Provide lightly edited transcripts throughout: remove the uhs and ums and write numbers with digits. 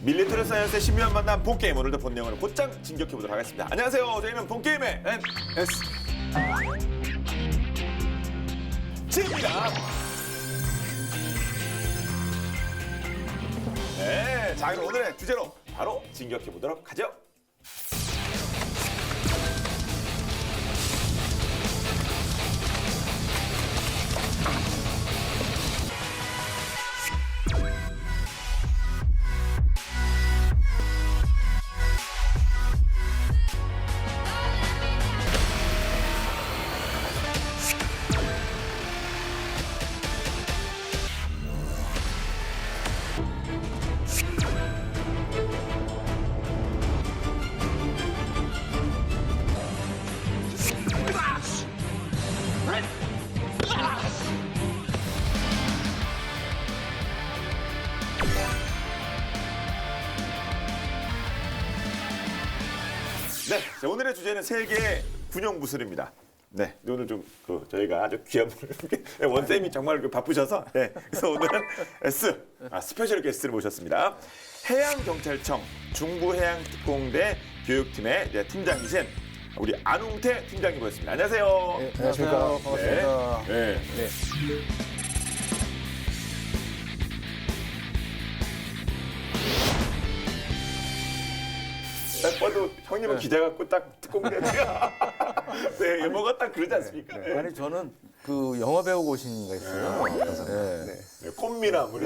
밀리터리 사이언스의 신비한 만남 본게임, 오늘도 본내용으로 곧장 진격해보도록 하겠습니다. 안녕하세요. 저희는 본게임의 NS. 지입니다. 네, 자 그럼 오늘의 주제로 바로 진격해보도록 하죠. 네, 자, 오늘의 주제는 세계의 군용 무술입니다. 네, 오늘 좀 저희가 아주 귀한 분을 원쌤이 정말 바쁘셔서 그래서 오늘은 스페셜 게스트를 모셨습니다. 해양경찰청 중부해양특공대 교육팀의 팀장이신 우리 안웅태 팀장님 모셨습니다. 안녕하세요. 네, 안녕하십니까. 반갑습니다. 네. 딱 봐도 형님은 기자 같고 딱 특공대 네, 뭐가 딱 그러지 않습니까? 네. 아니 저는 그 영화 배우고 오신 거 있어요. 네, 콤미나 우리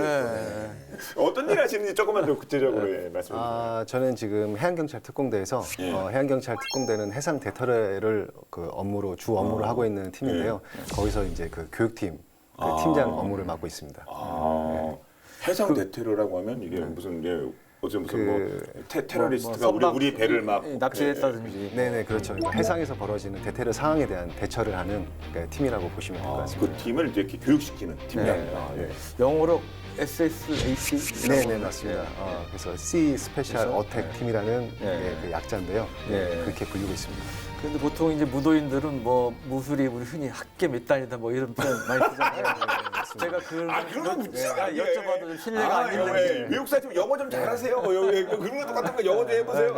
어떤 일 하시는지 조금만 더 구체적으로 말씀해 주세요. 저는 지금 해양경찰 특공대에서 해양경찰 특공대는 해상 대터레를 그 업무로 주 업무를 하고 있는 팀인데요. 거기서 이제 그 교육팀 팀장 업무를 맡고 있습니다. 해상 대테러라고 하면 이게 무슨 무슨 테러리스트가 우리 배를 막 납치했다든지. 네네 그렇죠. 그러니까 해상에서 벌어지는 대테러 상황에 대한 대처를 하는 팀이라고 보시면 될 것 같습니다. 그 팀을 이렇게 교육시키는 팀장입니다. 영어로 SSAT. 네네 맞습니다. 그래서 Sea Special Attack 팀이라는 게 그 약자인데요. 그렇게 불리고 있습니다. 근데 보통 이제 무도인들은 뭐 무술이 우리 흔히 학계 몇 단이다 뭐 이런 표현 많이 쓰잖아요. 제가 그런 거 묻지 여쭤봐도 좀 신뢰가 안 되는데. 교육사 좀 영어 좀 잘하세요. 그런 거 똑같은 거 영어 좀 해보세요.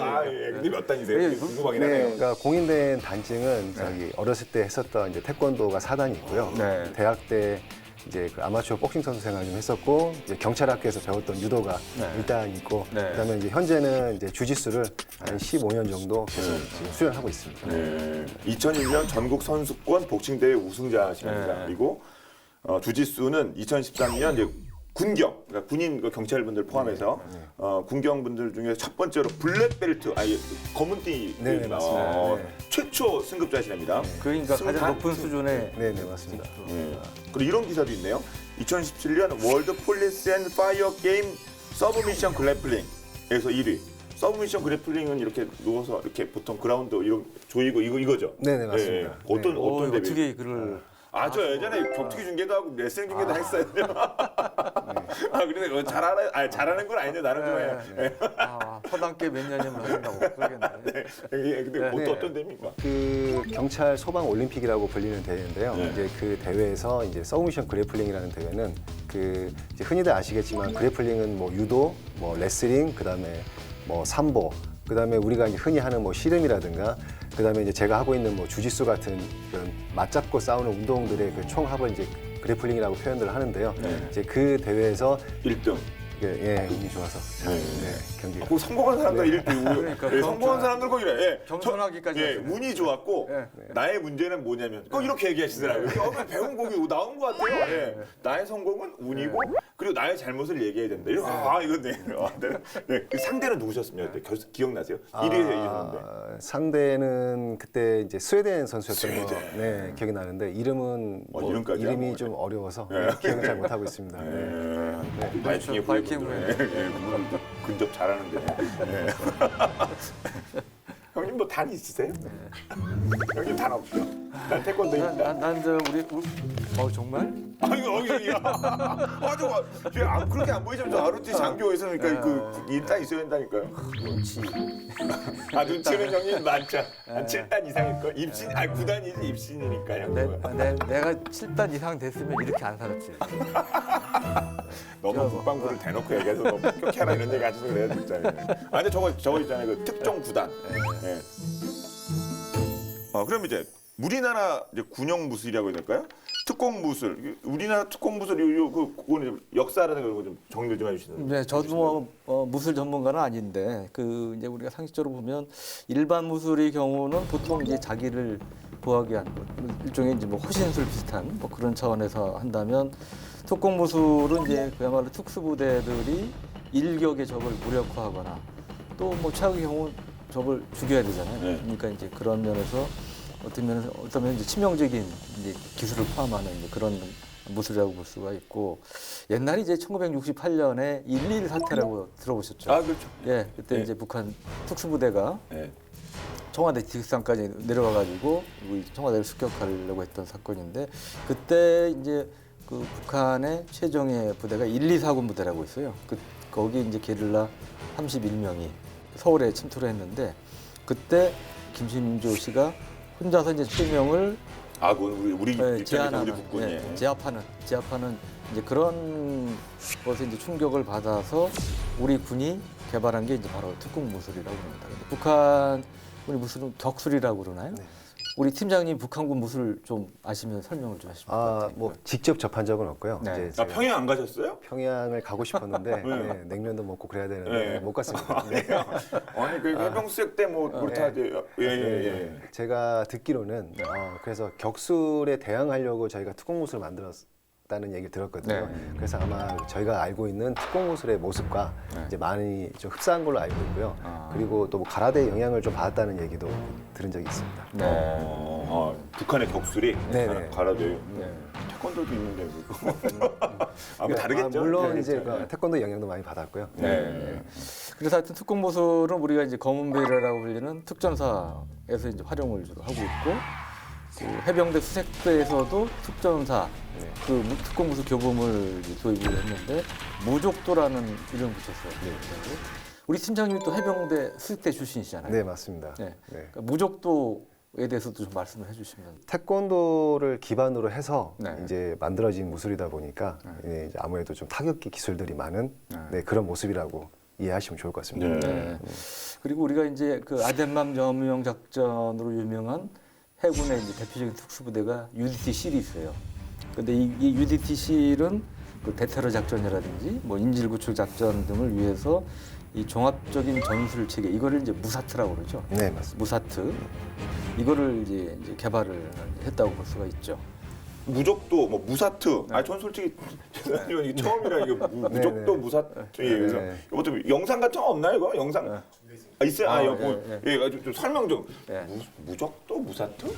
근데 몇 단이세요? 궁금하긴 하네요. 그러니까 공인된 단증은 저기 어렸을 때 했었던 이제 태권도가 4단이 있고요. 대학 때 이제 그 아마추어 복싱 선수 생활 좀 했었고 이제 경찰학교에서 배웠던 유도가 1단 있고 그다음에 이제 현재는 이제 주짓수를 한 15년 정도 계속 지금 수련하고 있습니다. 2001년 전국 선수권 복싱 대회 우승자십니다. 그리고 주짓수는 2013년 이제 군경, 그러니까 군인 경찰분들 포함해서 군경분들 중에 첫 번째로 블랙벨트, 검은 띠 네네, 맞습니다. 최초 승급자시랍니다. 그러니까 가장 높은 수준의. 네네 맞습니다. 그리고 이런 기사도 있네요. 2017년 월드 폴리스 앤 파이어 게임 서브미션 그래플링에서 1위. 서브미션 그래플링은 이렇게 누워서 이렇게 보통 그라운드 이런 조이고 이거죠. 네네 맞습니다. 어떤 대회? 어떻게 그걸. 저 예전에 격투기 중계도 하고 레슬링 중계도 했어요. 근데 잘 알아요. 잘하는 건 아닌데 나름 좀 해요. 허당께 몇 년이면 한다고 그러겠네. 근데 어떤 대회입니까? 그 경찰 소방 올림픽이라고 불리는 대회인데요. 이제 그 대회에서 이제 서브미션 그래플링이라는 대회는 그 이제 흔히들 아시겠지만 그래플링은 뭐 유도, 뭐 레슬링, 그다음에 뭐 삼보, 그다음에 우리가 이제 흔히 하는 뭐 씨름이라든가, 그다음에 이제 제가 하고 있는 뭐 주짓수 같은 그런 맞잡고 싸우는 운동들의 그 총합을 이제 그래플링이라고 표현을 하는데요. 이제 그 대회에서 1등. 운이 좋아서 잘 경기가. 그 성공한 사람들 1등. 그러니까 성공한 사람들 꼭 이래. 겸손하기까지 하시네. 운이 좋았고 나의 문제는 뭐냐면 꼭 이렇게 얘기하시더라고요. 배운 곡이 나온 것 같아요. 나의 성공은 운이고 그리고 나의 잘못을 얘기해야 된다. 이건데. 그 상대는 누구셨습니까? 기억나세요? 1위에 이겼는데. 상대는 그때 이제 스웨덴 선수였던 거 기억이 나는데 이름은 이름까지야? 이름이 좀 어려워서 기억을 잘 못하고 있습니다. 바이킹의 바이킹 근접 잘하는데. 형님 뭐 단 있으세요? 형님 단 없죠? 난 태권도입니다. 난저 우리 정말? 아이고, 야. 그렇게 안 보이지만 저 아로티 장교에서 그러니까 그 일단 있어야 된다니까요. 눈치. 눈치는 형님 많죠. 한 7단 이상일 거. 입신, 9단이지 입신이니까요. 내가 7단 이상 됐으면 이렇게 안 살았지. 너무 국방부를 대놓고 얘기해서 너무 폭격해라 이런 얘기 하셔서 그래야 되잖아요. 근데 저거 있잖아요. 그 특종 9단. 예. 그럼 이제 우리나라 이제 군용 무술이라고 해야 될까요? 특공 무술. 우리나라 특공 무술 그거는 역사라는 걸 좀 정리 좀 해주시는. 네, 저도 무술 전문가는 아닌데 그 이제 우리가 상식적으로 보면 일반 무술의 경우는 보통 이제 자기를 보호하기 위한 일종의 이제 뭐 호신술 비슷한 뭐 그런 차원에서 한다면 특공 무술은 이제 그야말로 특수부대들이 일격의 적을 무력화하거나 또 뭐 최악의 경우 적을 죽여야 되잖아요. 네. 그러니까 이제 그런 면에서 어떤 면에서 이제 치명적인 이제 기술을 포함하는 이제 그런 무술이라고 볼 수가 있고 옛날에 이제 1968년에 1.1 사태라고 들어보셨죠? 그렇죠. 예, 그때 네. 이제 북한 특수부대가 네. 청와대 뒷산까지 내려와가지고 우리 청와대를 습격하려고 했던 사건인데 그때 이제 그 북한의 최정예 부대가 124군 부대라고 있어요. 거기 이제 게릴라 31명이 서울에 침투를 했는데 그때 김신조 씨가 혼자서 이제 3명을 우리 입장에서 우리 제압하는, 국군이. 제압하는 이제 그런 것에 이제 충격을 받아서 우리 군이 개발한 게 이제 바로 특공 무술이라고 합니다. 근데 북한 우리 무술은 격술이라고 그러나요? 네. 우리 팀장님 북한군 무술 좀 아시면 설명을 좀 하시면 될 것 같아요. 뭐 직접 접한 적은 없고요. 네. 이제 제가 평양 안 가셨어요? 평양을 가고 싶었는데 네, 냉면도 먹고 그래야 되는데 네. 못 갔습니다. 네. 아니 그 해병수색 때 뭐 그렇다 예. 제가 듣기로는 그래서 격술에 대항하려고 저희가 특공무술을 만들었다는 얘기를 들었거든요. 네. 그래서 아마 저희가 알고 있는 특공무술의 모습과 이제 많이 좀 흡사한 걸로 알고 있고요. 그리고 또 뭐 가라데의 영향을 좀 받았다는 얘기도 들은 적이 있습니다. 네. 북한의 격술이 네네. 가라데요. 태권도도 있는데 아마 다르겠죠. 물론 네, 이제 그렇죠. 그 태권도 영향도 많이 받았고요. 네. 그래서 하여튼 특공 무술은 우리가 이제 검은 베레라고 불리는 특전사에서 이제 활용을 주로 하고 있고 그 해병대 수색대에서도 특전사 그 특공 무술 교범을 이제 도입을 했는데 무족도라는 이름을 붙였어요. 그래서 우리 팀장님이 또 해병대 수색대 출신이시잖아요. 네, 맞습니다. 네. 네. 그러니까 무족도에 대해서도 좀 말씀을 해주시면. 태권도를 기반으로 해서 네. 이제 만들어진 무술이다 보니까 이제 아무래도 좀 타격기 기술들이 많은 그런 모습이라고 이해하시면 좋을 것 같습니다. 네. 그리고 우리가 이제 그 아덴맘 점령 작전으로 유명한 해군의 이제 대표적인 특수부대가 UDT-C이 있어요. 근데 이 UDT-C는 그 대테러 작전이라든지 뭐 인질 구출 작전 등을 위해서 이 종합적인 전술 체계 이거를 이제 무사트라고 그러죠. 네, 맞습니다. 무사트 이거를 이제 개발을 했다고 볼 수가 있죠. 무적도 뭐 무사트. 전 솔직히 이게 처음이라 이거 무적도 네. 무사트. 그래서 네. 이거 좀 영상 같은 거 없나요? 이거 영상 있어요. 여보. 좀 설명 좀. 네. 무적도 무사트?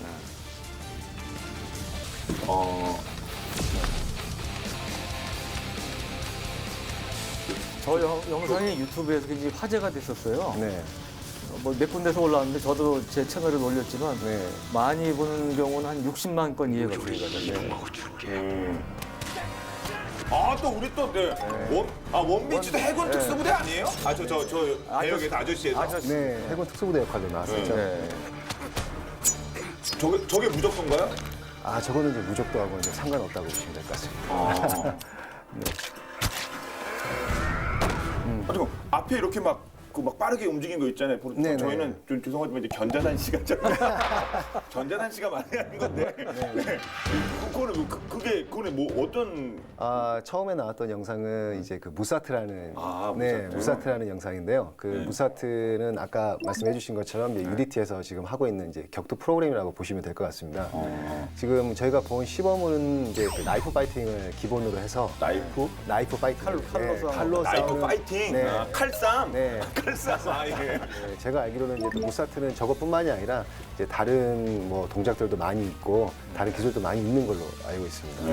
저 영상이 유튜브에서 굉장히 화제가 됐었어요. 네. 뭐 몇 군데서 올라왔는데 저도 제 채널에 올렸지만 네. 많이 보는 경우는 한 60만 건 이해가 되거든요. 또 우리 또 원빈치도 해군 특수부대 아니에요? 저 배역의 아저씨에서. 네, 해군 특수부대 역할로 나왔었죠. 네. 저게 무적도인가요? 저거는 이제 무적도하고 이제 상관없다고 보시면 될 것 같습니다. 그리고 앞에 이렇게 막 빠르게 움직인 거 있잖아요. 네네. 저희는 좀 죄송하지만 이제 견자단 씨가 견자단 씨가 많이 하는 건데. 네. 그거는 뭐 어떤 처음에 나왔던 영상은 이제 그 무사트라는 무사트. 무사트라는 영상인데요. 그 무사트는 아까 말씀해주신 것처럼 이제 UDT에서 지금 하고 있는 이제 격투 프로그램이라고 보시면 될 것 같습니다. 지금 저희가 본 시범은 이제 그 나이프 파이팅을 기본으로 해서 나이프 파이팅 칼로 나이프 싸우는 파이팅, 네. 칼싸움, 네. 칼싸움. 예. 네, 제가 알기로는 이제 또 무사트는 저것뿐만이 아니라 이제 다른 뭐 동작들도 많이 있고 다른 기술도 많이 있는 걸로 알고 있습니다.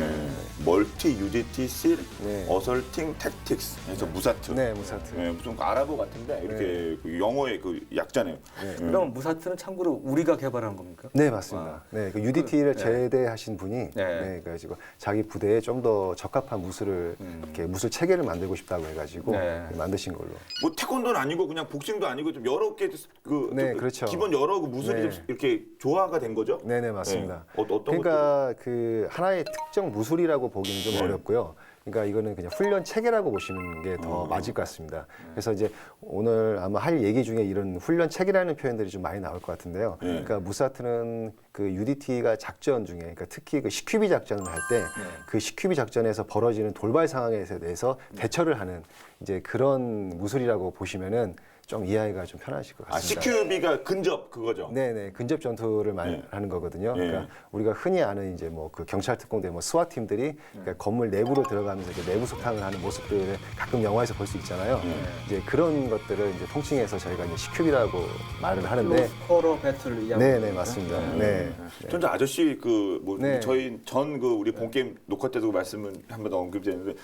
멀티 UDT 실 네. 어설팅 택틱스 그래서 무사트. 네, 무사트. 무슨 아랍어 같은데 이렇게 그 영어의 그 약자네요. 그럼 무사트는 참고로 우리가 개발한 겁니까? 네, 맞습니다. 네, 그 UDT를 제대하신 분이 네. 그래가지고 자기 부대에 좀 더 적합한 무술을 이렇게 무술 체계를 만들고 싶다고 해가지고 네. 만드신 걸로. 뭐 태권도는 아니고 그냥 복싱도 아니고 좀 여러 개 그 네, 그렇죠. 기본 여러 그 무술이 네. 좀 이렇게 조화가 된 거죠. 네네 맞습니다. 네. 어떤 그러니까 그 하나의 특정 무술이라고 보기는 좀 어렵고요. 그러니까 이거는 그냥 훈련 체계라고 보시는 게 더 맞을 것 같습니다. 그래서 이제 오늘 아마 할 얘기 중에 이런 훈련 체계라는 표현들이 좀 많이 나올 것 같은데요. 그러니까 무사트는 그 UDT가 작전 중에, 그러니까 특히 그 CQB 작전을 할 때 그 CQB 작전에서 벌어지는 돌발 상황에 대해서 대처를 하는 이제 그런 무술이라고 보시면은 좀 이해하기가 좀 편하실 것 같습니다. CQB가 근접 그거죠. 네네 근접 전투를 말하는 거거든요. 그러니까 우리가 흔히 아는 이제 뭐 그 경찰 특공대 뭐 스와 팀들이 그러니까 건물 내부로 들어가면서 이렇게 내부 소탕을 하는 모습들을 가끔 영화에서 볼 수 있잖아요. 이제 그런 것들을 이제 통칭해서 저희가 이제 CQB라고 말을 하는데. 코러 배틀 이야기. 네네 맞습니다. 네. 전자 아저씨 그 뭐 네. 저희 전 그 우리 본 게임 녹화 때도 말씀을 한 번 더 언급됐는데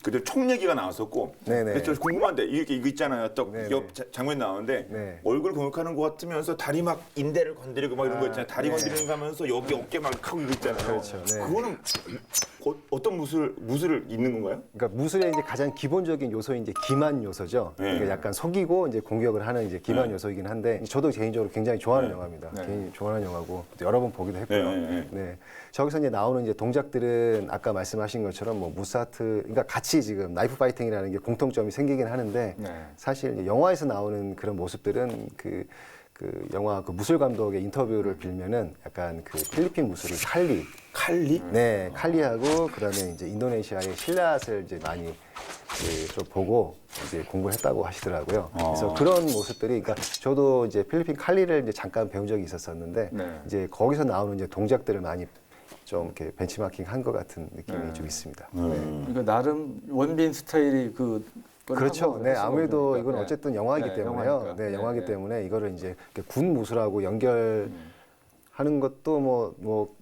그때 총 얘기가 나왔었고 네네. 그래서 저 궁금한데 이렇게 이거 있잖아요. 딱 네네. 옆 장면 나오는데 네. 얼굴 공격하는 것 같으면서 다리 막 인대를 건드리고 막 이런 거 있잖아요. 다리 네. 건드리는 거 하면서 여기 어깨 막 하고 이거 있잖아요. 그렇죠. 네. 그거는 어떤 무술을 있는 건가요? 그러니까 무술의 이제 가장 기본적인 요소인 이제 기만 요소죠. 네. 그러니까 약간 속이고 이제 공격을 하는 이제 기만 요소이긴 한데 저도 개인적으로 굉장히 좋아하는 네. 영화입니다. 네. 개인이 좋아하는 영화고 또 여러 번 보기도 했고요. 네. 네. 저기서 이제 나오는 이제 동작들은 아까 말씀하신 것처럼 뭐 무사트, 그러니까 같이 지금 나이프 파이팅이라는 게 공통점이 생기긴 하는데 네. 사실 이제 영화에서 나오는 그런 모습들은 그 영화 그 무술 감독의 인터뷰를 빌면은 약간 그 필리핀 무술이 칼리, 네, 칼리하고 그다음에 이제 인도네시아의 실랏을 이제 많이 좀 보고 이제 공부를 했다고 하시더라고요. 그래서 그런 모습들이, 그러니까 저도 이제 필리핀 칼리를 이제 잠깐 배운 적이 있었었는데 네. 이제 거기서 나오는 이제 동작들을 많이 좀 이렇게 벤치마킹 한 것 같은 느낌이 좀 있습니다. 네. 그러니까 나름 원빈 스타일이 그 그렇죠. 네, 아무래도 이건 네. 어쨌든 영화이기 네, 때문에요. 영화니까. 네, 영화이기 네. 때문에 이거를 이제 군 무술하고 연결하는 것도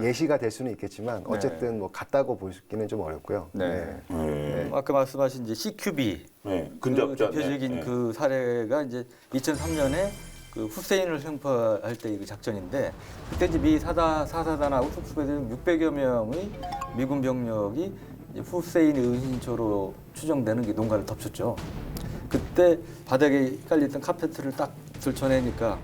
예시가 될 수는 있겠지만 어쨌든 뭐 같다고 보기는 좀 어렵고요. 네. 네. 아까 말씀하신 이제 CQB 네. 그 근접전. 대표적인 네. 그 사례가 이제 2003년에 그 후세인을 생포할 때 그 작전인데 그때 이제 미 사사단하고 특수부대들 600여 명의 미군 병력이 이제 후세인의 은신처로 추정되는 게 농가를 덮쳤죠. 그때 바닥에 깔려있던 카페트를 딱 들춰내니까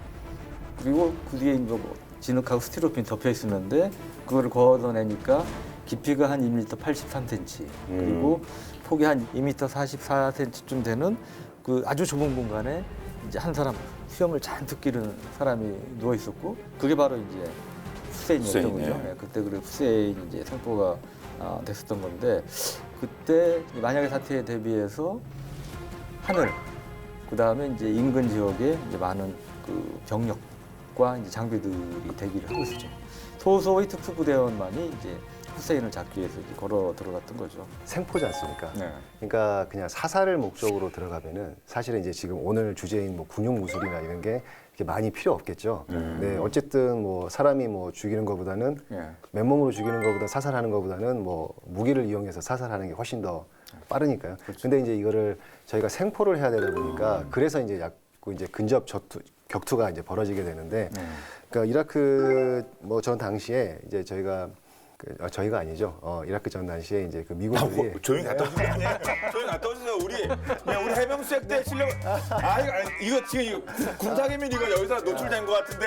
그리고 그 뒤에 이제 뭐 진흙하고 스티로핀 덮여 있었는데 그거를 걷어내니까 깊이가 한 2m 83cm 그리고 폭이 한 2m 44cm쯤 되는 그 아주 좁은 공간에 이제 한 사람 수염을 잔뜩 기른 사람이 누워 있었고 그게 바로 이제 후세인이었던 후세인, 거죠. 예. 네, 그때 그 후세인이 이제 생포가 됐었던 건데 그때 만약의 사태에 대비해서 하늘 그 다음에 이제 인근 지역에 이제 많은 그 병력과 이제 장비들이 대기를 하고 있었죠. 소소의 특수부대원만이 이제 후세인을 잡기 위해서 이제 걸어 들어갔던 거죠. 생포지 않습니까? 네. 그러니까 그냥 사살을 목적으로 들어가면은 사실은 이제 지금 오늘 주제인 뭐 군용 무술이나 이런 게 이렇게 많이 필요 없겠죠. 네, 어쨌든 뭐 사람이 뭐 죽이는 것보다는 예. 맨몸으로 죽이는 것보다 사살하는 것보다는 뭐 무기를 이용해서 사살하는 게 훨씬 더 빠르니까요. 근데 이제 이거를 저희가 생포를 해야 되다 보니까 그래서 이제 자꾸 이제 근접 격투가 이제 벌어지게 되는데, 그러니까 이라크 뭐 전 당시에 이제 저희가 저희가 아니죠. 이라크 전 당시에 이제 그 미군들이 조용히 갔다 오신 거 아니에요? 조용히 갔다 오세요. 우리 해병수색 때 실력. 이거 지금 이거 군사개민 이거 여기서 노출된 것 같은데.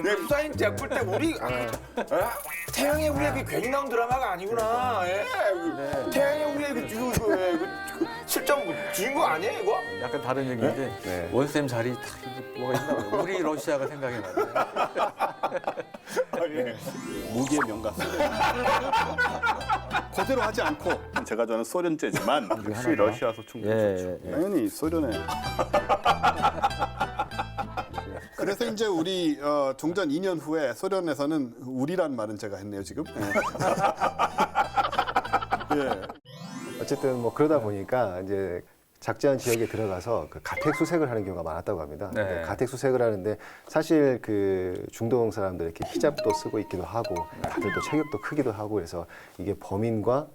내 후사인 대학 볼때 우리 태양의 우리에게 괜히 나온 드라마가 아니구나. 예. 태양의 우리에게 실전 주인공 아니에요 이거? 약간 다른 얘기인데 네. 원쌤 자리 딱 이게 뭐가 있나 봐요. 우리 러시아가 생각이 나요. 무기의 명가. 그대로 하지 않고 제가 저는 소련제지만 혹시 러시아 소총기 예, 예. 당연히 소련에. 그래서 이제 우리 종전 2년 후에 소련에서는 우리란 말은 제가 했네요 지금. 예. 어쨌든 뭐 그러다 보니까 이제 작전 지역에 들어가서 그 가택 수색을 하는 경우가 많았다고 합니다. 네. 가택 수색을 하는데 사실 그 중동 사람들 이렇게 히잡도 쓰고 있기도 하고 다들 또 체격도 크기도 하고 그래서 이게 범인과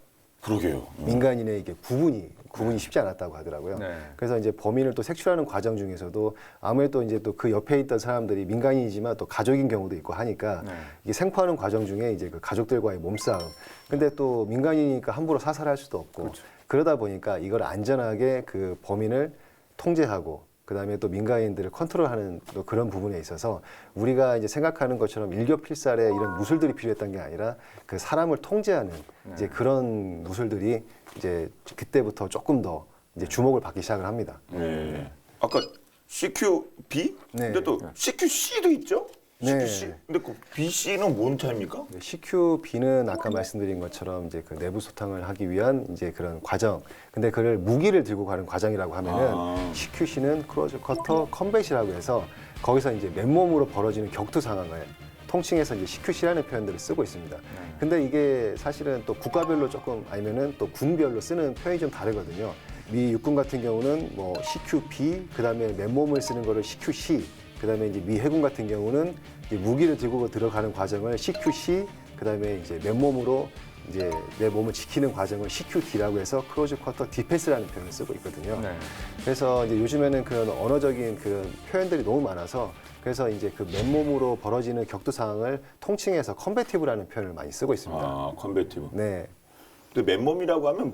그러게요. 민간인의 이게 구분이 쉽지 않았다고 하더라고요. 네. 그래서 이제 범인을 또 색출하는 과정 중에서도 아무래도 이제 또 그 옆에 있던 사람들이 민간인이지만 또 가족인 경우도 있고 하니까 네. 이게 생포하는 과정 중에 이제 그 가족들과의 몸싸움. 근데 또 민간인이니까 함부로 사살할 수도 없고 그러다 보니까 이걸 안전하게 그 범인을 통제하고 그다음에 또 민간인들을 컨트롤하는 또 그런 부분에 있어서 우리가 이제 생각하는 것처럼 일격필살에 이런 무술들이 필요했던 게 아니라 그 사람을 통제하는 이제 그런 무술들이 이제 그때부터 조금 더 이제 주목을 받기 시작을 합니다. 네. 아까 CQB? 네. 근데 또 CQC도 있죠? 네. CQC. 근데 그 BC는 뭔 차입니까? CQB는 아까 말씀드린 것처럼 이제 그 내부 소탕을 하기 위한 이제 그런 과정. 근데 그를 무기를 들고 가는 과정이라고 하면은 CQC는 크로즈 커터 컴뱃이라고 해서 거기서 이제 맨몸으로 벌어지는 격투 상황을 통칭해서 이제 CQC라는 표현들을 쓰고 있습니다. 근데 이게 사실은 또 국가별로 조금 아니면은 또 군별로 쓰는 표현이 좀 다르거든요. 미 육군 같은 경우는 뭐 CQB, 그다음에 맨몸을 쓰는 거를 CQC, 그다음에 이제 미 해군 같은 경우는 이제 무기를 들고 들어가는 과정을 CQC, 그다음에 이제 맨몸으로 이제 내 몸을 지키는 과정을 CQD라고 해서 크로즈 쿼터 디펜스라는 표현을 쓰고 있거든요. 네. 그래서 이제 요즘에는 그런 언어적인 그런 표현들이 너무 많아서 그래서 이제 그 맨몸으로 벌어지는 격투 상황을 통칭해서 컴배티브라는 표현을 많이 쓰고 있습니다. 아, 컨베티브. 네, 근데 맨몸이라고 하면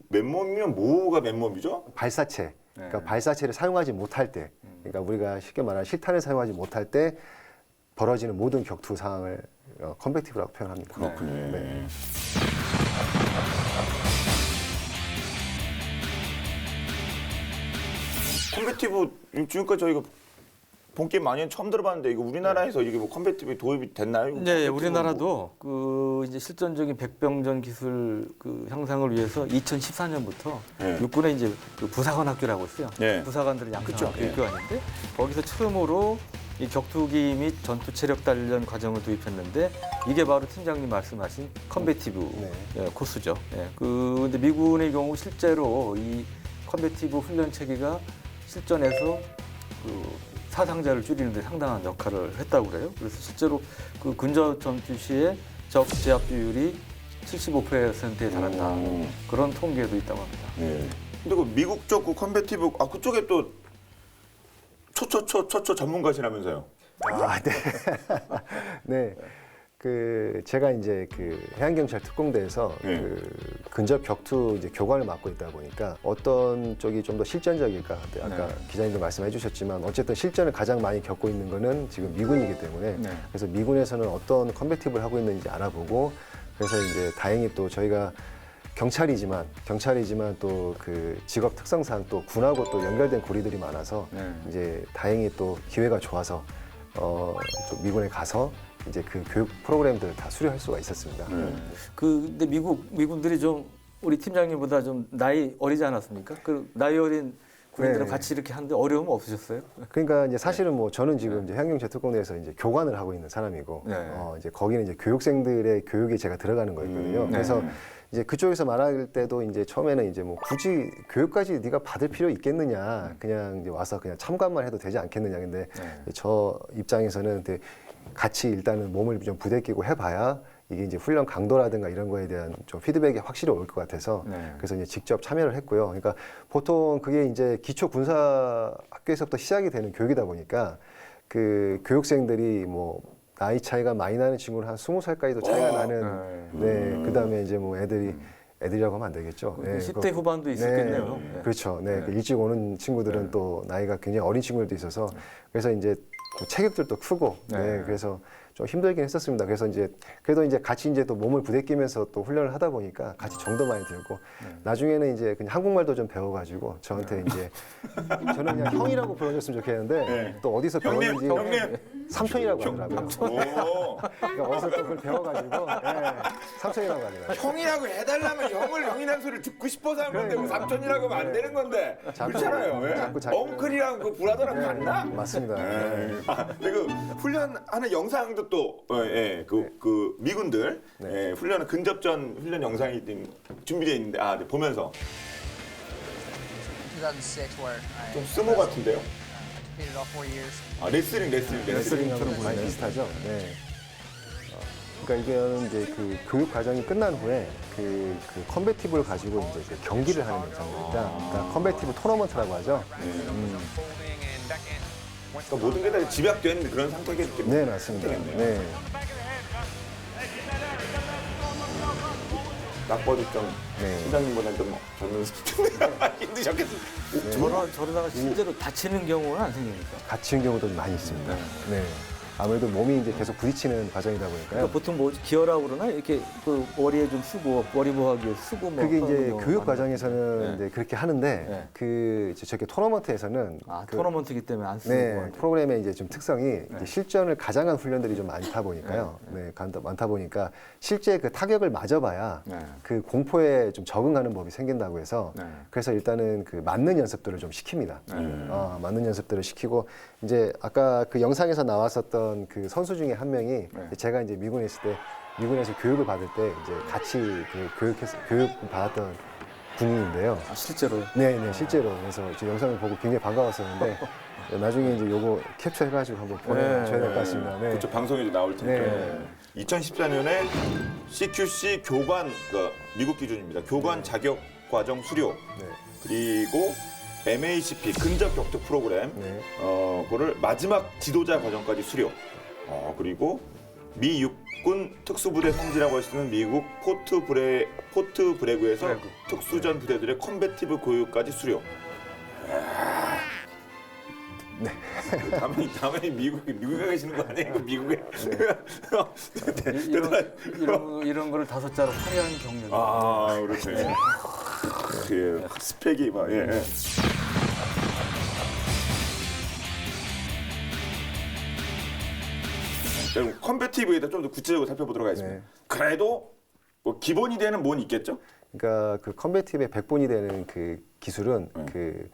맨몸이면 뭐가 맨몸이죠? 발사체. 그러니까 발사체를 사용하지 못할 때, 그러니까 우리가 쉽게 말하는 실탄을 사용하지 못할 때 벌어지는 모든 격투 상황을 컴배티브라고 표현합니다. 그렇군요. 네. 컨베티브 지금까지 저희가 본 게임 많이 처음 들어봤는데 이거 우리나라에서 이게 뭐 컨베티브 도입이 됐나요? 네, 컨베티브 우리나라도 그 이제 실전적인 백병전 기술 그 향상을 위해서 2014년부터 네. 육군에 이제 그 부사관 학교라고 있어요. 네. 부사관들을 그쵸. 양성하는 네. 교육교환인데 거기서 처음으로 이 격투기 및 전투 체력 단련 과정을 도입했는데 이게 바로 팀장님 말씀하신 컨베티브 네. 예, 코스죠. 예, 근데 미군의 경우 실제로 이 컨베티브 훈련 체계가 실전에서 그 사상자를 줄이는 데 상당한 역할을 했다고 그래요. 그래서 실제로 그 근접 전투 시에 적 제압 비율이 75%에 달한다. 그런 통계도 있다고 합니다. 네. 근데 그 미국 쪽 그 컨베티브 그쪽에 또 초초 전문가시라면서요? 아, 네. 네. 그 제가 이제 그 해양경찰 특공대에서 네. 그 근접 격투 이제 교관을 맡고 있다 보니까 어떤 쪽이 좀 더 실전적일까? 아까 네. 기자님도 말씀해 주셨지만 어쨌든 실전을 가장 많이 겪고 있는 거는 지금 미군이기 때문에 네. 그래서 미군에서는 어떤 컨베티브를 하고 있는지 알아보고 그래서 이제 다행히 또 저희가 경찰이지만 또 그 직업 특성상 또 군하고 또 연결된 고리들이 많아서 네. 이제 다행히 또 기회가 좋아서 또 미군에 가서 이제 그 교육 프로그램들을 다 수료할 수가 있었습니다. 근데 미군들이 좀 우리 팀장님보다 좀 나이 어리지 않았습니까? 그 나이 어린 군인들은 네. 같이 이렇게 하는데 어려움 없으셨어요? 그러니까 이제 사실은 뭐 저는 지금 이제 해양경찰 특공대에서 이제 교관을 하고 있는 사람이고 네. 이제 거기는 이제 교육생들의 교육에 제가 들어가는 거였거든요. 그래서 이제 그쪽에서 말할 때도 이제 처음에는 이제 뭐 굳이 교육까지 네가 받을 필요 있겠느냐, 그냥 이제 와서 그냥 참관만 해도 되지 않겠느냐. 근데 저 입장에서는 근데 같이 일단은 몸을 좀 부대끼고 해봐야 이게 이제 훈련 강도라든가 이런 거에 대한 좀 피드백이 확실히 올 것 같아서 네. 그래서 이제 직접 참여를 했고요. 그러니까 보통 그게 이제 기초 군사 학교에서부터 시작이 되는 교육이다 보니까 그 교육생들이 뭐 나이 차이가 많이 나는 친구는 한 20살까지도 차이가 나는 네, 그다음에 이제 뭐 애들이라고 하면 안 되겠죠. 네, 10대 후반도 있었겠네요. 네, 그렇죠. 네, 그 일찍 오는 친구들은 또 나이가 굉장히 어린 친구들도 있어서 그래서 이제 그 체격들도 크고 네, 그래서 좀 힘들긴 했었습니다. 그래서 이제 그래도 이제 같이 이제 또 몸을 부대끼면서 또 훈련을 하다 보니까 같이 정도 많이 들고 나중에는 이제 그냥 한국말도 좀 배워가지고 저한테 이제 저는 그냥 형이라고 불러줬으면 좋겠는데 또 어디서 배웠는지 형님. 삼촌이라고 하더라고요. 오, 그러니까 어디서 또 그걸 배워가지고 삼촌이라고 하더라고요. 형이라고 해달라면 형이라는 소리를 듣고 싶어서 하는 건데 뭐 삼촌이라고 하면 안 되는 건데 그렇잖아요. 왜? 자꾸 엉클이랑 그 브라더랑 같나? 맞습니다. 근데 그 훈련하는 영상도 또 그 미군들 훈련 근접전 훈련 영상이 준비되어 있는데 네, 보면서 2006 where I 좀 스모 같은데요? competed all 4 years. 아, 레슬링. 레슬링처럼 많이 비슷하죠. 네. 그러니까 이게 이제 그 교육 과정이 끝난 후에 그 컨베티브를 가지고 이제 그 경기를 하는 영상입니다. 그러니까 컨베티브 토너먼트라고 하죠. 그러니까 모든 게 다 집약된 그런 상태겠죠. 네, 맞습니다. 네. 딱 봐도 좀 네. 팀장님보다 좀 젊은 힘드셨겠습니다. 저러다가 실제로 다치는 경우는 안 생깁니까? 갇히는 경우도 많이 있습니다. 네. 아무래도 몸이 이제 계속 부딪히는 과정이다 보니까요. 그러니까 보통 뭐 기어라고 그러나 이렇게 그 머리에 좀 쓰고 머리 보호하기 위해서 쓰고 뭐 그게 하는 이제 경우가 교육 많아요. 과정에서는 네. 이제 그렇게 하는데 네. 그 저기 토너먼트에서는 아, 그 토너먼트이기 때문에 안 쓰고 네, 하는. 프로그램의 이제 좀 특성이 이제 실전을 가장한 훈련들이 좀 많다 보니까요. 많다 보니까 실제 그 타격을 맞아봐야 네. 그 공포에 좀 적응하는 법이 생긴다고 해서 네. 그래서 일단은 그 맞는 연습들을 좀 시킵니다. 맞는 연습들을 시키고 이제 아까 그 영상에서 나왔었던 그 선수 중에 한 명이 제가 이제 미군에 있을 때 미군에서 교육을 받을 때 이제 같이 그 교육 받았던 군인인데요. 아, 실제로. 네, 실제로. 그래서 저 영상을 보고 굉장히 반가웠었는데 나중에 이제 요거 캡처해가지고 한번 보내줘야 될 것 같습니다. 네. 그쪽 방송에도 나올 테니까. 네. 2014년에 CQC 교관, 그러니까 미국 기준입니다. 교관 자격 과정 수료. 네. 그리고 MACP 근접 격투 프로그램. 네. 그거를 마지막 지도자 과정까지 수료. 그리고 미 육군 특수부대 성지라고 할 수 있는 미국 포트 브레그에서 특수전 부대들의 컨베티브 교육까지 수료. 네. 다음에 미국에 계시는 거 아니에요? 미국에. 이런 거를 5자로 화려한 경력. 아, 그렇죠. 그 스펙이 막 예. 그럼 컨베티브에 대해 좀 더 구체적으로 살펴보도록 하겠습니다. 네. 그래도 뭐 기본이 되는 뭔 있겠죠? 그러니까 그 컨베티브의 백본이 되는 그 기술은 그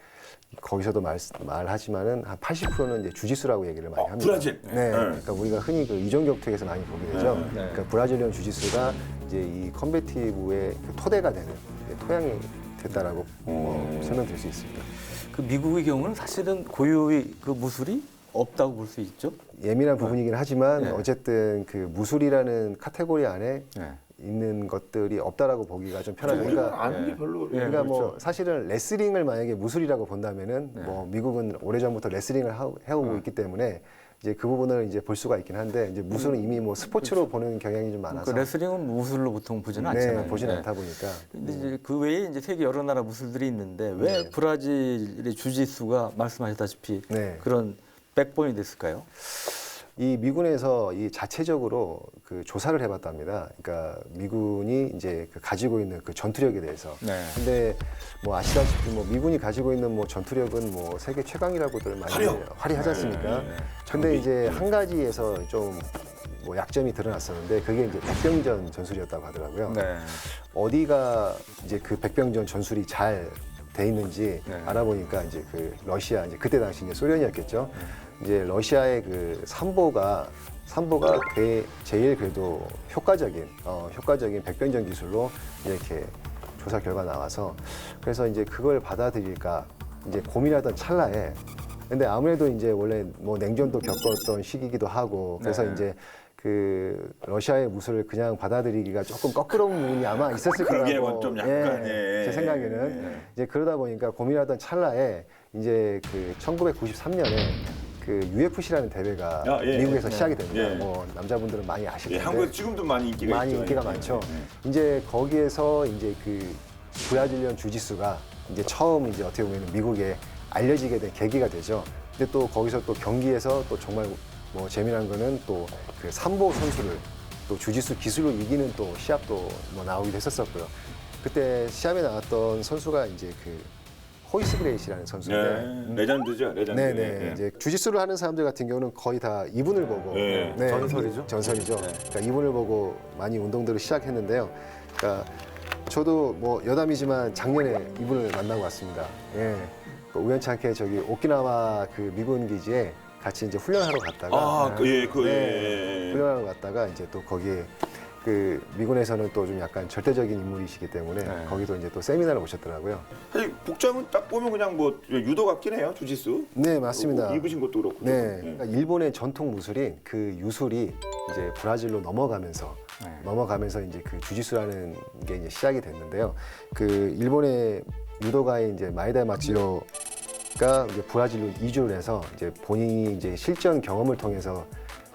거기서도 말하지만은 한 80%는 이제 주짓수라고 얘기를 많이 합니다. 브라질. 네. 그러니까 우리가 흔히 그 이종 격투에서 많이 보게 되죠. 그러니까 브라질리언 주짓수가 이제 이 컨베티브의 그 토대가 되는 토양이 됐다라고 설명드릴 수 있습니다. 그 미국의 경우는 사실은 고유의 그 무술이 없다고 볼 수 있죠. 예민한 부분이긴 하지만 네. 어쨌든 그 무술이라는 카테고리 안에 네. 있는 것들이 없다라고 보기가 좀 편하죠. 그러니까 아는 게 별로. 그러니까 뭐 사실은 레슬링을 만약에 무술이라고 본다면은 뭐 미국은 오래전부터 레슬링을 해오고 있기 때문에 이제 그 부분을 이제 볼 수가 있긴 한데 이제 무술은 이미 뭐 스포츠로 보는 경향이 좀 많아서 그 레슬링은 무술로 보통 보지는 네, 않잖아요. 보지는 네. 않다 보니까 근데 이제 그 외에 이제 세계 여러 나라 무술들이 있는데 왜 브라질의 주짓수가 말씀하셨다시피 네. 그런 백본이 됐을까요? 이 미군에서 이 자체적으로 그 조사를 해봤답니다. 그러니까 미군이 이제 그 가지고 있는 그 전투력에 대해서. 네. 근데 뭐 아시다시피 뭐 미군이 가지고 있는 뭐 전투력은 뭐 세계 최강이라고들 많이 화려하지 않습니까? 근데 이제 한 가지에서 좀 뭐 약점이 드러났었는데 그게 이제 백병전 전술이었다고 하더라고요. 네. 어디가 이제 그 백병전 전술이 잘 돼 있는지 네. 알아보니까 이제 그 러시아 이제 그때 당시 이제 소련이었겠죠. 이제 러시아의 그 삼보가 제일 그래도 효과적인 백병전 기술로 이렇게 조사 결과 나와서 그래서 이제 그걸 받아들일까 이제 고민하던 찰나에 근데 아무래도 이제 원래 뭐 냉전도 겪었던 시기이기도 하고 그래서 네. 이제 그 러시아의 무술을 그냥 받아들이기가 조금 거꾸러운 부분이 아마 있었을 거라고 그러기에는 좀 약간, 제 생각에는 이제 그러다 보니까 고민하던 찰나에 이제 그 1993년에 그 UFC라는 대회가 미국에서 시작이 됩니다. 뭐 남자분들은 많이 아실 텐데 한국에 지금도 많이 인기가 있죠. 인기가 많죠. 이제 거기에서 이제 그 브라질리언 주짓수가 이제 처음 이제 어떻게 보면 미국에 알려지게 된 계기가 되죠. 근데 또 거기서 또 경기에서 또 정말 뭐 재미난 거는 또 그 삼보 선수를 또 주짓수 기술로 이기는 또 시합도 뭐 나오기도 했었었고요. 그때 시합에 나왔던 선수가 이제 그 호이스 그레이시라는 선수인데 레전드죠, 레전드. 네네. 이제 주짓수를 하는 사람들 같은 경우는 거의 다 이분을 보고 전설이죠. 전설이죠. 그러니까 이분을 보고 많이 운동들을 시작했는데요. 그러니까 저도 뭐 여담이지만 작년에 이분을 만나고 왔습니다. 예. 그 우연찮게 저기 오키나와 그 미군 기지에 같이 이제 훈련하러 갔다가 훈련하러 훈련하러 갔다가 이제 또 거기에 그 미군에서는 또 좀 약간 절대적인 인물이시기 때문에 네. 거기도 이제 또 세미나를 오셨더라고요. 사실 복장은 딱 보면 그냥 뭐 유도 같긴 해요. 주짓수. 네, 맞습니다. 입으신 것도 그렇고. 네, 그러니까 일본의 전통 무술인 그 유술이 이제 브라질로 넘어가면서 이제 그 주짓수라는 게 이제 시작이 됐는데요. 그 일본의 유도가인 이제 마에다 마치로가 이제 브라질로 이주를 해서 이제 본인이 이제 실전 경험을 통해서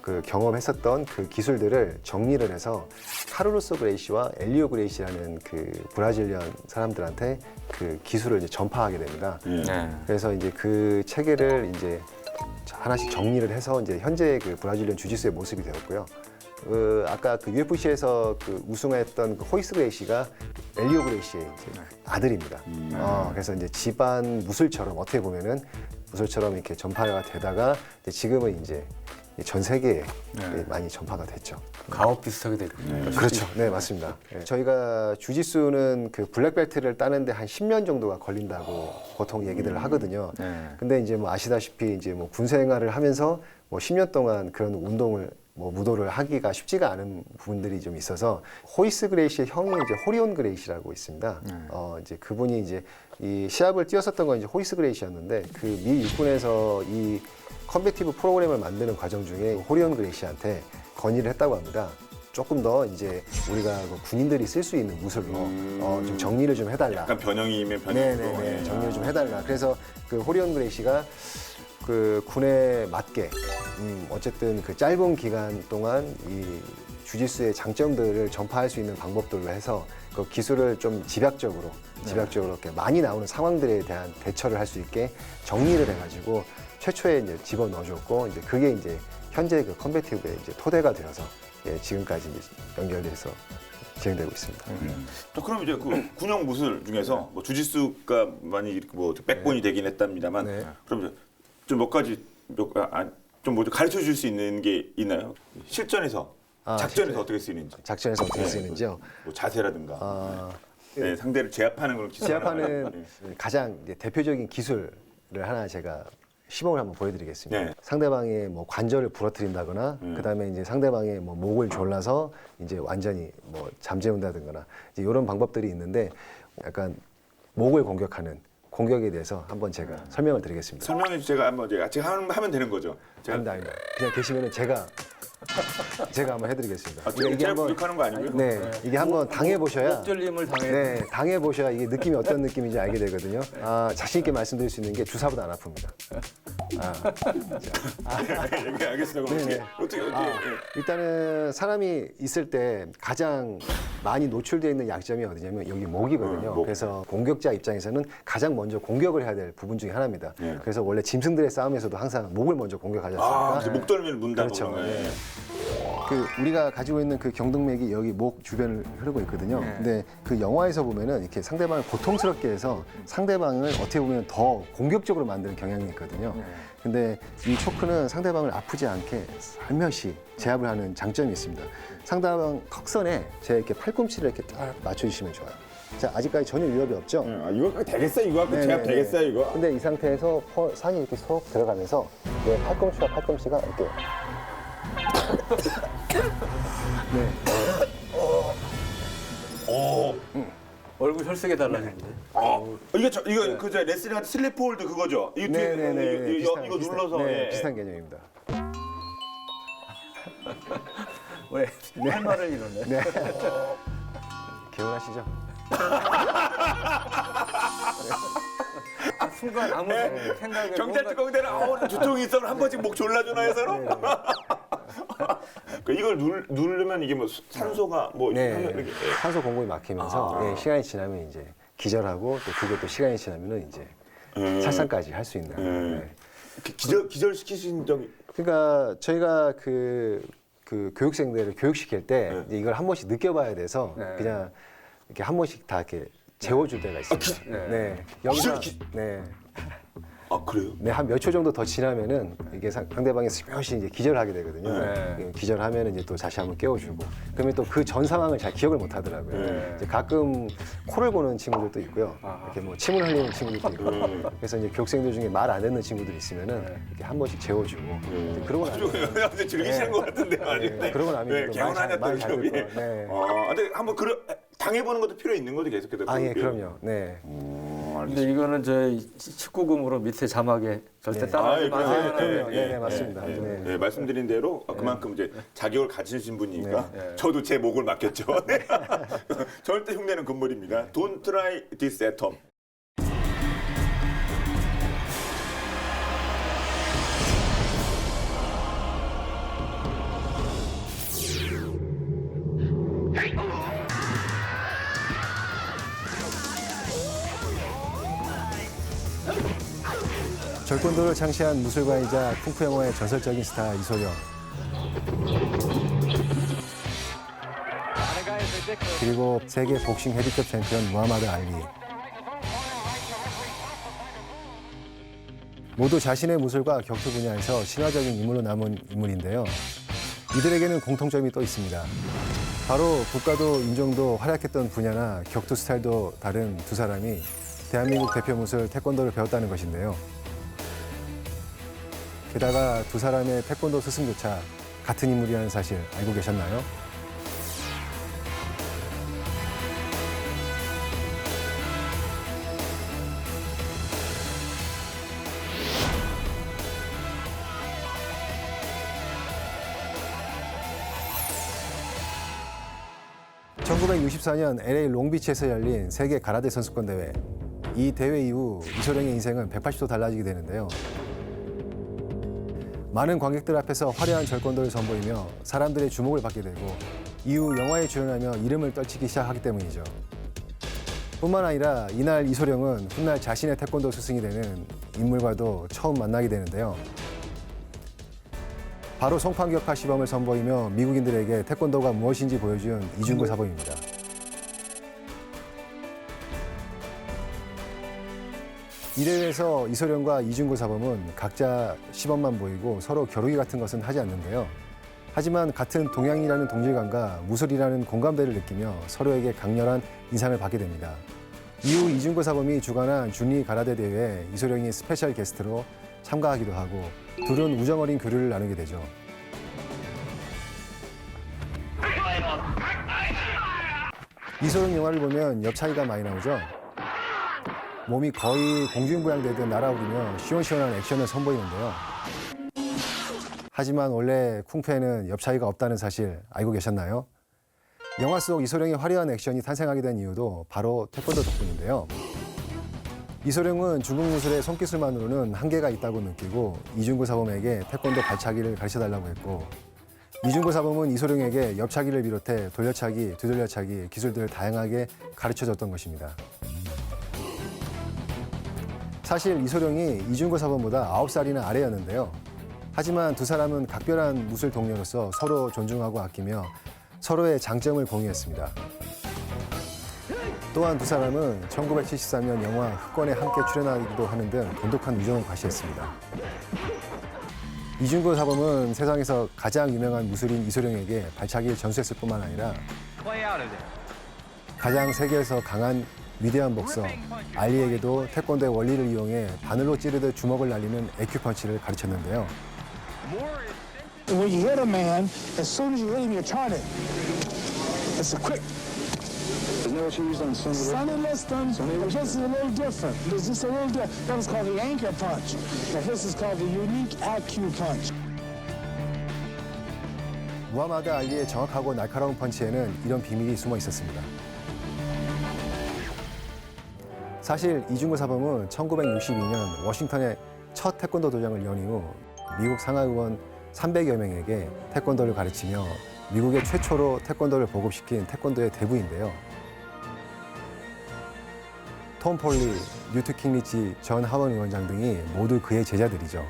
그 경험했었던 그 기술들을 정리를 해서 카르로스 그레이시와 엘리오 그레이시라는 그 브라질리언 사람들한테 그 기술을 이제 전파하게 됩니다. 네. 그래서 이제 그 체계를 이제 하나씩 정리를 해서 이제 현재 그 브라질리언 주짓수의 모습이 되었고요. 아까 그 UFC에서 그 우승했던 그 호이스 그레이시가 엘리오 그레이시의 이제 아들입니다. 그래서 이제 집안 무술처럼 어떻게 보면은 무술처럼 이렇게 전파가 되다가 이제 지금은 이제 전 세계에 많이 전파가 됐죠. 가업 비슷하게 됐군요. 그렇죠. 네, 맞습니다. 네. 저희가 주짓수는 그 블랙벨트를 따는데 한 10년 정도가 걸린다고 보통 얘기들을 하거든요. 네. 근데 이제 뭐 아시다시피 이제 뭐 군 생활을 하면서 뭐 10년 동안 그런 운동을 뭐 무도를 하기가 쉽지가 않은 부분들이 좀 있어서 호이스 그레이시의 형이 이제 호리온 그레이시라고 있습니다. 이제 그분이 이제 이 시합을 뛰었었던 건 이제 호이스 그레이시였는데 그 미 육군에서 이 컨베티브 프로그램을 만드는 과정 중에 호리온 그레이시한테 건의를 했다고 합니다. 조금 더 이제 우리가 그 군인들이 쓸 수 있는 무술로 좀 정리를 좀 해달라. 약간 변형이면 변형으로. 네네네. 정리를 좀 해달라. 그래서 그 호리온 그레이시가 그 군에 맞게 어쨌든 그 짧은 기간 동안 이 주짓수의 장점들을 전파할 수 있는 방법들로 해서 그 기술을 좀 집약적으로 이렇게 많이 나오는 상황들에 대한 대처를 할 수 있게 정리를 해가지고 최초에 이제 집어 넣어줬고 이제 그게 이제 현재 그 컨베티브의 이제 토대가 되어서 지금까지 이제 연결돼서 진행되고 있습니다. 또 그럼 이제 그 군용 무술 중에서 뭐 주짓수가 많이 이렇게 뭐 백본이 되긴 했답니다만 네. 그럼 이제 좀 몇 가지 좀 뭐 가르쳐 줄 수 있는 게 있나요? 실전에서 작전에서 어떻게 쓰이는지. 작전에서 어떻게 쓰이는지요? 뭐 자세라든가. 네, 상대를 제압하는 그런 기술. 제압하는 가장 이제 대표적인 기술을 하나 제가 시범을 한번 보여드리겠습니다. 네. 상대방의 뭐 관절을 부러뜨린다거나, 그다음에 이제 상대방의 뭐 목을 졸라서 이제 완전히 뭐 잠재운다든가 이제 이런 방법들이 있는데 약간 목을 공격하는 공격에 대해서 한번 제가 설명을 드리겠습니다. 설명해 제가 한번 제가 하면 되는 거죠. 아닙니다. 그냥 계시면은 제가 한번 해드리겠습니다. 제가 공격하는 거 아니고요? 네, 이게 한번 당해보셔야 목절림을 당해. 네, 당해보셔야 이게 느낌이 어떤 느낌인지 알게 되거든요. 자신 있게 말씀드릴 수 있는 게 주사보다 안 아픕니다. 네, 알겠습니다. 그럼 네네. 어떻게 일단은 사람이 있을 때 가장 많이 노출되어 있는 약점이 어디냐면 여기 목이거든요. 목. 그래서 공격자 입장에서는 가장 먼저 공격을 해야 될 부분 중에 하나입니다. 네. 그래서 원래 짐승들의 싸움에서도 항상 목을 먼저 공격하지 않습니까? 그래서 목덜미를 문다. 그렇죠. 네. 그 우리가 가지고 있는 그 경동맥이 여기 목 주변을 흐르고 있거든요. 근데 그 영화에서 보면은 이렇게 상대방을 고통스럽게 해서 상대방을 어떻게 보면 더 공격적으로 만드는 경향이 있거든요. 근데 이 초크는 상대방을 아프지 않게 살며시 제압을 하는 장점이 있습니다. 상대방 턱선에 제 이렇게 팔꿈치를 이렇게 딱 맞춰주시면 좋아요. 자, 아직까지 전혀 위협이 없죠? 이거 되겠어요? 이거 갖고 제압 되겠어요? 이거? 근데 이 상태에서 산이 이렇게 쏙 들어가면서 내 팔꿈치와 팔꿈치가 이렇게 네. 얼굴 혈색이 달라지는데. 이거 그저 레슬링 같은 슬리퍼 홀드 그거죠? 이거 뒤에 네네네. 이거 눌러서 네, 예. 비슷한 개념입니다. 왜? 할 말을 이러네. 네. 개운하시죠? 순간 아무 생각에 경찰 특공대는 두통이 있어 한 번씩 목 졸라주나 해서는 이걸 누르면 이게 뭐 산소가 뭐 네. 하면 이렇게 산소 공급이 막히면서 시간이 지나면 이제 기절하고 또 그게 또 시간이 지나면은 이제 살상까지 할 수 있는. 네. 기절시키신 적이 그러니까 저희가 그 교육생들을 교육시킬 때 이제 이걸 한 번씩 느껴봐야 돼서 그냥 이렇게 한 번씩 다 이렇게 재워줄 때가 있습니다. 네. 여기서 네. 아 그래요? 네, 한 몇 초 정도 더 지나면은 이게 상대방이 스며시 이제 기절하게 되거든요. 네. 기절하면 이제 또 다시 한번 깨워주고. 그러면 또 그 전 상황을 잘 기억을 못 하더라고요. 네. 이제 가끔 코를 고는 친구들도 있고요. 이렇게 뭐 침을 흘리는 친구들도 있고. 그래서 이제 교육생들 중에 말 안 듣는 친구들 있으면은 이렇게 한 번씩 재워주고. 이제 그러고 나면 근데 즐기시는 것 같은데 아니. 네, 그러고 나면 네, 또 개운하냐 또 많이 잘 기억이. 듣고, 네. 근데 한번 당해보는 것도 필요 있는 거죠 계속해서. 아, 예, 그럼요. 네. 근데 이거는 저희 19금으로 밑에 자막에 절대 네. 따라하지 그럼요. 마세요. 그럼요. 네, 맞습니다. 네, 네. 네, 말씀드린 대로 그만큼 이제 자격을 가지신 분이니까 네. 저도 제 목을 맡겼죠. 네. 절대 흉내는 금물입니다. Don't try this at home. 절권도를 창시한 무술가이자 쿵푸 영화의 전설적인 스타 이소룡. 그리고 세계 복싱 헤비급 챔피언 무하마드 알리. 모두 자신의 무술과 격투 분야에서 신화적인 인물로 남은 인물인데요. 이들에게는 공통점이 또 있습니다. 바로 국가도 인종도 활약했던 분야나 격투 스타일도 다른 두 사람이 대한민국 대표 무술 태권도를 배웠다는 것인데요. 게다가 두 사람의 태권도 스승조차 같은 인물이라는 사실 알고 계셨나요? (1964년) LA 롱비치에서 열린 세계 가라데 선수권 대회. 이 대회 이후 이소룡의 인생은 180도 달라지게 되는데요. 많은 관객들 앞에서 화려한 절권도를 선보이며 사람들의 주목을 받게 되고 이후 영화에 출연하며 이름을 떨치기 시작하기 때문이죠. 뿐만 아니라 이날 이소룡은 훗날 자신의 태권도 스승이 되는 인물과도 처음 만나게 되는데요. 바로 송판격파 시범을 선보이며 미국인들에게 태권도가 무엇인지 보여준 이중구 사범입니다. 이 대회에서 이소룡과 이중구 사범은 각자 시범만 보이고 서로 겨루기 같은 것은 하지 않는데요. 하지만 같은 동양이라는 동질감과 무술이라는 공감대를 느끼며 서로에게 강렬한 인상을 받게 됩니다. 이후 이중구 사범이 주관한 준리 가라데 대회에 이소룡이 스페셜 게스트로 참가하기도 하고 둘은 우정어린 교류를 나누게 되죠. 이소룡 영화를 보면 옆 차이가 많이 나오죠. 몸이 거의 공중부양되듯 날아오르며 시원시원한 액션을 선보이는데요. 하지만 원래 쿵푸에는 옆 차이가 없다는 사실 알고 계셨나요? 영화 속 이소룡의 화려한 액션이 탄생하게 된 이유도 바로 태권도 덕분인데요. 이소룡은 중국 무술의 손기술만으로는 한계가 있다고 느끼고 이중구 사범에게 태권도 발차기를 가르쳐달라고 했고 이중구 사범은 이소룡에게 옆차기를 비롯해 돌려차기, 뒤돌려차기 기술들을 다양하게 가르쳐줬던 것입니다. 사실 이소룡이 이중구 사범보다 9살이나 아래였는데요. 하지만 두 사람은 각별한 무술 동료로서 서로 존중하고 아끼며 서로의 장점을 공유했습니다. 또한 두 사람은 1973년 영화 흑권에 함께 출연하기도 하는 등 돈독한 우정을 과시했습니다. 이중구 사범은 세상에서 가장 유명한 무술인 이소룡에게 발차기를 전수했을 뿐만 아니라 가장 세계에서 강한 위대한 복서 알리에게도 태권도의 원리를 이용해 바늘로 찌르듯 주먹을 날리는 에큐펀치를 가르쳤는데요. When you hit a man, as soon as you hit him, you turn it. It's a quick. Isn't that what you used on Sonny Liston? This is a little different. It's just a little different. That was called the anchor punch. Now this is called the unique acupunch. 무하마드 알리의 정확하고 날카로운 펀치에는 이런 비밀이 숨어 있었습니다. 사실 이중구 사범은 1962년 워싱턴에 첫 태권도 도장을 연 이후 미국 상하의원 300여 명에게 태권도를 가르치며 미국의 최초로 태권도를 보급시킨 태권도의 대부인데요. 톰 폴리, 뉴트 킹리치 전 하원 위원장 등이 모두 그의 제자들이죠.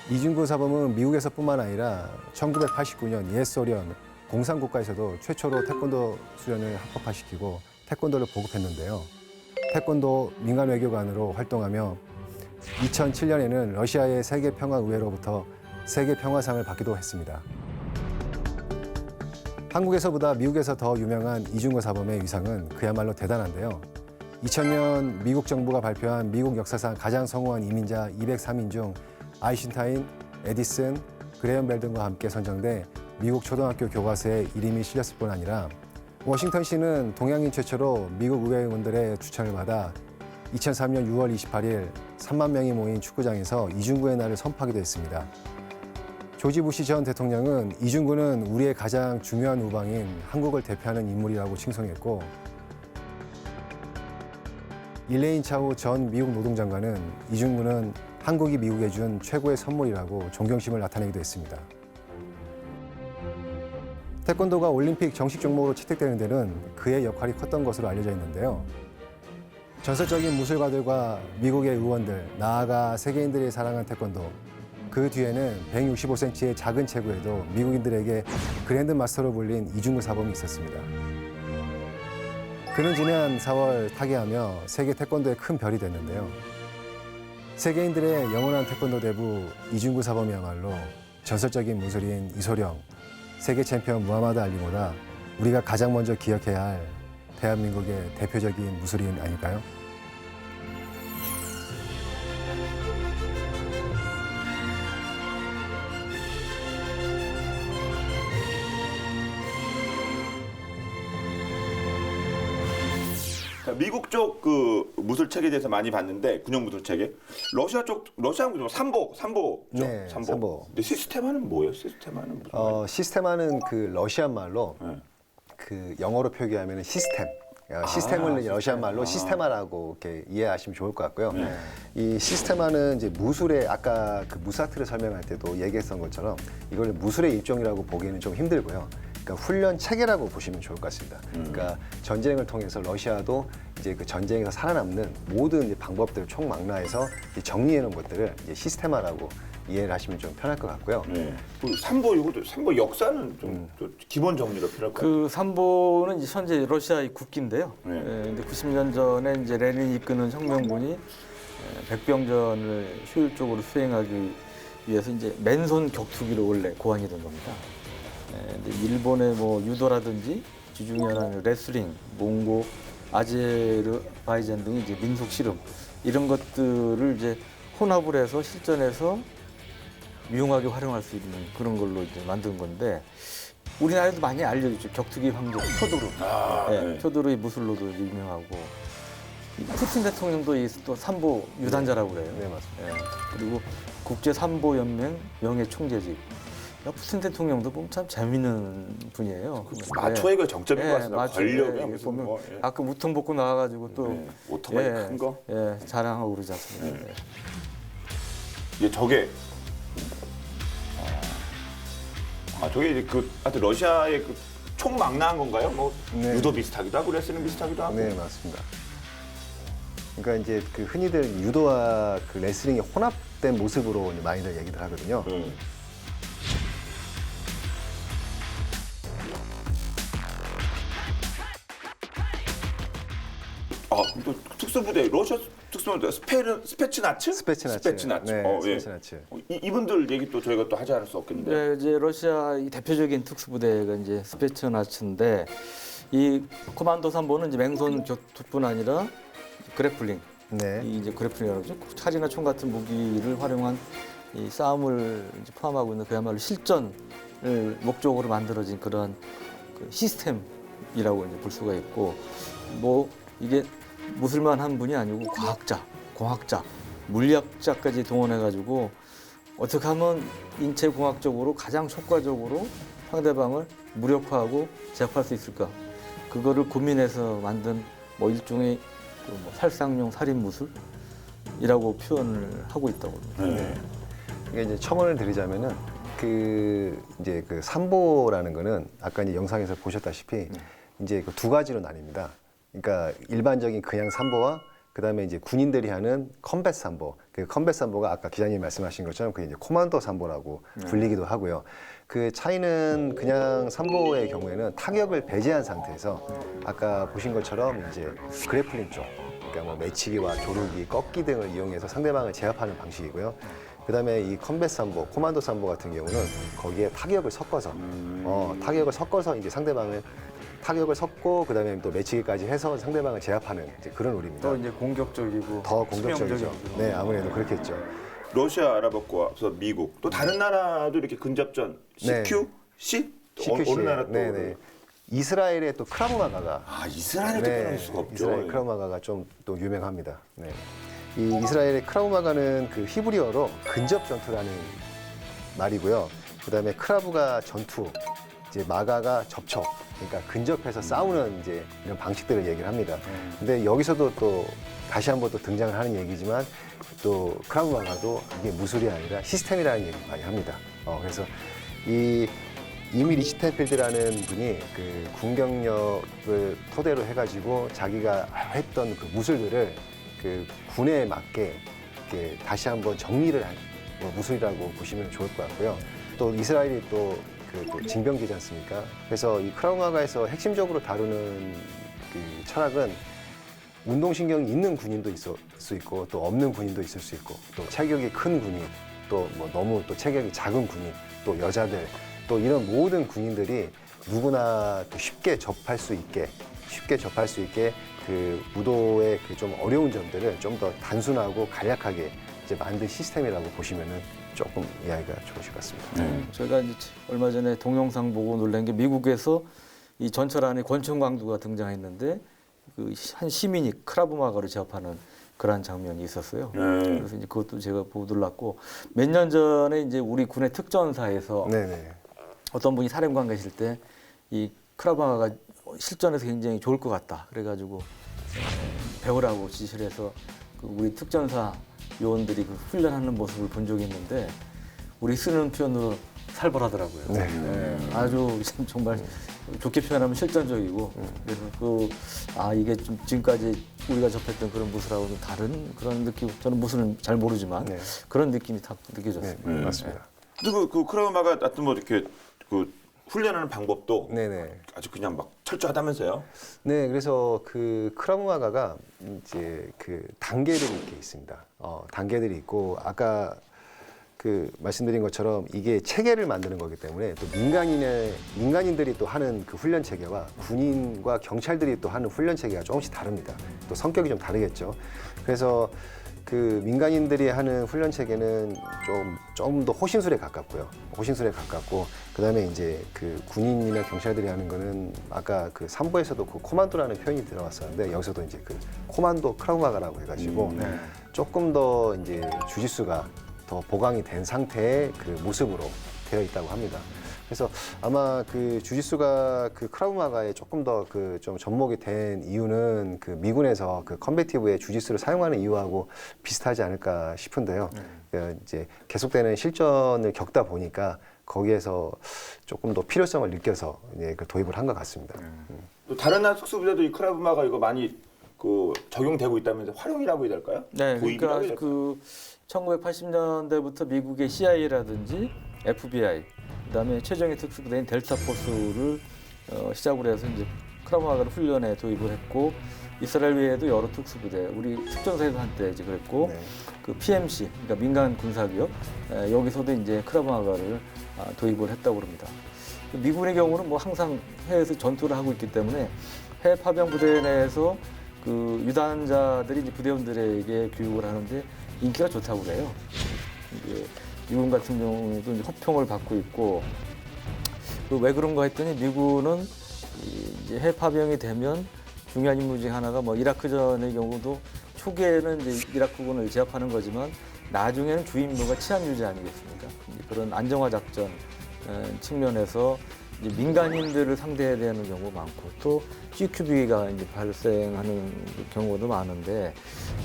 이중구 사범은 미국에서뿐만 아니라 1989년 옛 소련 공산국가에서도 최초로 태권도 수련을 합법화시키고 태권도를 보급했는데요. 태권도 민간 외교관으로 활동하며 2007년에는 러시아의 세계평화의회로부터 세계평화상을 받기도 했습니다. 한국에서보다 미국에서 더 유명한 이중구 사범의 위상은 그야말로 대단한데요. 2000년 미국 정부가 발표한 미국 역사상 가장 성공한 이민자 203인 중 아인슈타인, 에디슨, 그레엄 벨 등과 함께 선정돼 미국 초등학교 교과서에 이름이 실렸을 뿐 아니라 워싱턴시는 동양인 최초로 미국 의회 의원들의 추천을 받아 2003년 6월 28일 3만 명이 모인 축구장에서 이중구의 날을 선포하기도 했습니다. 조지 부시 전 대통령은 이중구는 우리의 가장 중요한 우방인 한국을 대표하는 인물이라고 칭송했고 일레인 차우 전 미국 노동장관은 이중구는 한국이 미국에 준 최고의 선물이라고 존경심을 나타내기도 했습니다. 태권도가 올림픽 정식 종목으로 채택되는 데는 그의 역할이 컸던 것으로 알려져 있는데요. 전설적인 무술가들과 미국의 의원들, 나아가 세계인들이 사랑한 태권도, 그 뒤에는 165cm의 작은 체구에도 미국인들에게 그랜드 마스터로 불린 이중구 사범이 있었습니다. 그는 지난 4월 타계하며 세계 태권도의 큰 별이 됐는데요. 세계인들의 영원한 태권도 대부 이중구 사범이야말로 전설적인 무술인 이소령, 세계 챔피언 무하마드 알리보다 우리가 가장 먼저 기억해야 할 대한민국의 대표적인 무술인 아닐까요? 미국 쪽 그 무술 책에 대해서 많이 봤는데 군용 무술 책에 러시아 좀 삼보. 네, 삼보. 근데 시스테마는 뭐예요? 시스테마는 무슨 말이에요? 시스테마는 그 러시안 말로 네. 그 영어로 표기하면 시스템. 시스템을 러시안 말로 시스테마라고 이렇게 이해하시면 좋을 것 같고요. 이 시스테마는 이제 무술의 아까 그 무사트를 설명할 때도 얘기했던 것처럼 이걸 무술의 일종이라고 보기에는 좀 힘들고요. 그러니까 훈련 체계라고 보시면 좋을 것 같습니다. 그러니까 전쟁을 통해서 러시아도 이제 그 전쟁에서 살아남는 모든 이제 방법들을 총망라해서 정리해 놓은 것들을 이제 시스테마라고 이해를 하시면 좀 편할 것 같고요. 네. 그 삼보 역사는 좀 기본 정리가 필요할 것 같아요. 그 삼보는 이제 현재 러시아의 국기인데요. 네. 근데 90년 전에 이제 레닌이 이끄는 혁명군이 백병전을 효율적으로 수행하기 위해서 이제 맨손 격투기를 원래 고안이던 겁니다. 근데 일본의 뭐 유도라든지 지중해라는 레슬링, 몽고, 아제르바이잔 등 이제 민속 씨름 이런 것들을 이제 혼합을 해서 실전에서 유용하게 활용할 수 있는 그런 걸로 이제 만든 건데 우리나라에도 많이 알려졌죠. 격투기 황제 표도르. 네. 표도르의 무술로도 유명하고 푸틴 대통령도 이 또 삼보 유단자라고 그래요. 네, 맞습니다. 그리고 국제 삼보 연맹 명예 총재직. 푸틴 대통령도 보면 참 재밌는 분이에요. 마초의 그 정점인 것 같습니다. 마초. 권력이 예, 무슨 보면 뭐, 아까 우통 벗고 나와가지고 또 네. 오토바이 큰 거. 자랑하고 그러지 않습니까? 네. 이게 저게 저게 이제 그 하여튼 러시아의 그 총망라한 건가요? 뭐 네. 유도 비슷하기도 하고 레슬링 비슷하기도 하고. 네, 맞습니다. 그러니까 이제 그 흔히들 유도와 그 레슬링이 혼합된 모습으로 이제 많이들 얘기를 하거든요. 네. 또 특수부대 러시아 특수부대 스페츠나츠? 스페츠나츠. 네, 예. 스페츠나츠. 이분들 얘기 또 저희가 또 하지 않을 수 없겠는데. 네, 이제 러시아 이 대표적인 특수부대가 이제 스페츠나츠인데 이 코만도 삼보는 이제 맹손 격투뿐 아니라 그래플링, 네. 이 이제 그래플링이라고 그러죠. 칼이나 총 같은 무기를 활용한 이 싸움을 이제 포함하고 있는 그야말로 실전을 목적으로 만들어진 그런 그 시스템이라고 이제 볼 수가 있고 뭐 이게 무술만 한 분이 아니고 과학자, 공학자, 물리학자까지 동원해가지고 어떻게 하면 인체 공학적으로 가장 효과적으로 상대방을 무력화하고 제압할 수 있을까? 그거를 고민해서 만든 뭐 일종의 그뭐 살상용 살인 무술이라고 표현을 하고 있다고 합니다. 네. 이게 이제 첨언을 드리자면은 그 이제 그 삼보라는 거는 아까 이제 영상에서 보셨다시피 이제 그 두 가지로 나뉩니다. 그러니까 일반적인 그냥 삼보와 그다음에 이제 군인들이 하는 컴뱃 삼보. 그 컴뱃 삼보가 아까 기자님 말씀하신 것처럼 그 이제 코만도 삼보라고 불리기도 하고요. 그 차이는 그냥 삼보의 경우에는 타격을 배제한 상태에서 아까 보신 것처럼 이제 그래플링 쪽, 그러니까 뭐 매치기와 조르기, 꺾기 등을 이용해서 상대방을 제압하는 방식이고요. 그다음에 이 컴뱃 삼보, 코만도 삼보 같은 경우는 거기에 타격을 섞어서 타격을 섞어서 이제 상대방을 타격을 섞고 그다음에 또 매치기까지 해서 상대방을 제압하는 이제 그런 룰입니다. 또 이제 공격적이고 더 공격적이죠. 치명적이고. 네, 아무래도 그렇겠죠. 러시아 알아봤고 앞서 미국 또 다른 나라도 이렇게 근접전 네. CQ, C 또 CQC. 어느 나라 또 네네. 이스라엘의 또 크라브마가가 이스라엘도 빼놓을 수가 없죠. 이스라엘 크라브마가가 좀 또 유명합니다. 네. 이 이스라엘의 크라브마가는 그 히브리어로 근접 전투라는 말이고요. 그다음에 크라브가 전투, 이제 마가가 접촉. 그러니까 근접해서 싸우는 이제 이런 방식들을 얘기를 합니다. 근데 여기서도 또 다시 한번 또 등장을 하는 얘기지만 또 크라브마가도 이게 무술이 아니라 시스템이라는 얘기를 많이 합니다. 그래서 이 이미 리치텐필드라는 분이 그 군경력을 토대로 해가지고 자기가 했던 그 무술들을 그 군에 맞게 이렇게 다시 한번 정리를 한 무술이라고 보시면 좋을 것 같고요. 또 이스라엘이 또 징병제지 않습니까? 그래서 이 크라우마가에서 핵심적으로 다루는 그 철학은 운동신경이 있는 군인도 있을 수 있고 또 없는 군인도 있을 수 있고 또 체격이 큰 군인 또 뭐 너무 또 체격이 작은 군인 또 여자들 또 이런 모든 군인들이 누구나 또 쉽게 접할 수 있게 그 무도의 그 좀 어려운 점들을 좀 더 단순하고 간략하게 이제 만든 시스템이라고 보시면은 조금 이해하기가 좋으실 것 같습니다. 저희가 이제 얼마 전에 동영상 보고 놀란 게 미국에서 이 전철 안에 권총 광두가 등장했는데 그 한 시민이 크라브마가를 제압하는 그러한 장면이 있었어요. 그래서 이제 그것도 제가 보고 놀랐고 몇 년 전에 이제 우리 군의 특전사에서 네네. 어떤 분이 사령관 계실 때 이 크라브마가가 실전에서 굉장히 좋을 것 같다. 그래가지고 배우라고 지시를 해서 그 우리 특전사 요원들이 그 훈련하는 모습을 본 적이 있는데 우리 쓰는 표현으로 살벌하더라고요. 네. 아주 정말 좋게 표현하면 실전적이고 그래서 이게 좀 지금까지 우리가 접했던 그런 무술하고 좀 다른 그런 느낌. 저는 무술은 잘 모르지만 네. 그런 느낌이 딱 느껴졌습니다. 네, 맞습니다. 근데 그 크라우마가 하여튼 뭐 이렇게 그 훈련하는 방법도 네네. 아주 그냥 막 철저하다면서요? 네, 그래서 그 크라브마가가 이제 그 단계들이 이렇게 있습니다. 단계들이 있고 아까 그 말씀드린 것처럼 이게 체계를 만드는 거기 때문에 또 민간인들이 또 하는 그 훈련 체계와 군인과 경찰들이 또 하는 훈련 체계가 조금씩 다릅니다. 또 성격이 좀 다르겠죠. 그래서 그 민간인들이 하는 훈련 체계는 좀 더 호신술에 가깝고요. 호신술에 가깝고 그다음에 이제 그 군인이나 경찰들이 하는 거는 아까 그 3부에서도 그 코만도라는 표현이 들어갔었는데 여기서도 이제 그 코만도 크라우마가라고 해가지고 조금 더 이제 주짓수가 더 보강이 된 상태의 그 모습으로 되어 있다고 합니다. 그래서 아마 그 주짓수가 그 크라우마가에 조금 더 그 좀 접목이 된 이유는 그 미군에서 그 컨베티브의 주짓수를 사용하는 이유하고 비슷하지 않을까 싶은데요. 이제 계속되는 실전을 겪다 보니까 거기에서 조금 더 필요성을 느껴서 이제 그 도입을 한 것 같습니다. 또 다른 나라 특수부대도 이 크라브마가 이거 많이 그 적용되고 있다면서 활용이라고 해야 될까요? 네, 도입이라고 그러니까 해야 될까요? 그 1980년대부터 미국의 CIA라든지 FBI, 그다음에 최정예 특수부대인 델타 포스를 시작으로 해서 이제 크라브마가를 훈련에 도입을 했고 이스라엘 외에도 여러 특수부대, 우리 특전사에도 한때 이제 그랬고 네. 그 PMC, 그러니까 민간 군사기업 여기서도 이제 크라브마가를 도입을 했다고 합니다. 미군의 경우는 뭐 항상 해외에서 전투를 하고 있기 때문에 해외 파병 부대 내에서 그 유단자들이 이제 부대원들에게 교육을 하는데 인기가 좋다고 그래요. 이게 미군 같은 경우에도 이제 호평을 받고 있고 그 왜 그런가 했더니 미군은 이제 해외 파병이 되면 중요한 임무 중 하나가 뭐 이라크전의 경우도 초기에는 이제 이라크군을 제압하는 거지만 나중에는 주 임무가 치안 유지 아니겠습니까? 이제 그런 안정화 작전 측면에서 이제 민간인들을 상대해야 되는 경우가 많고 또 CQB가 이제 발생하는 경우도 많은데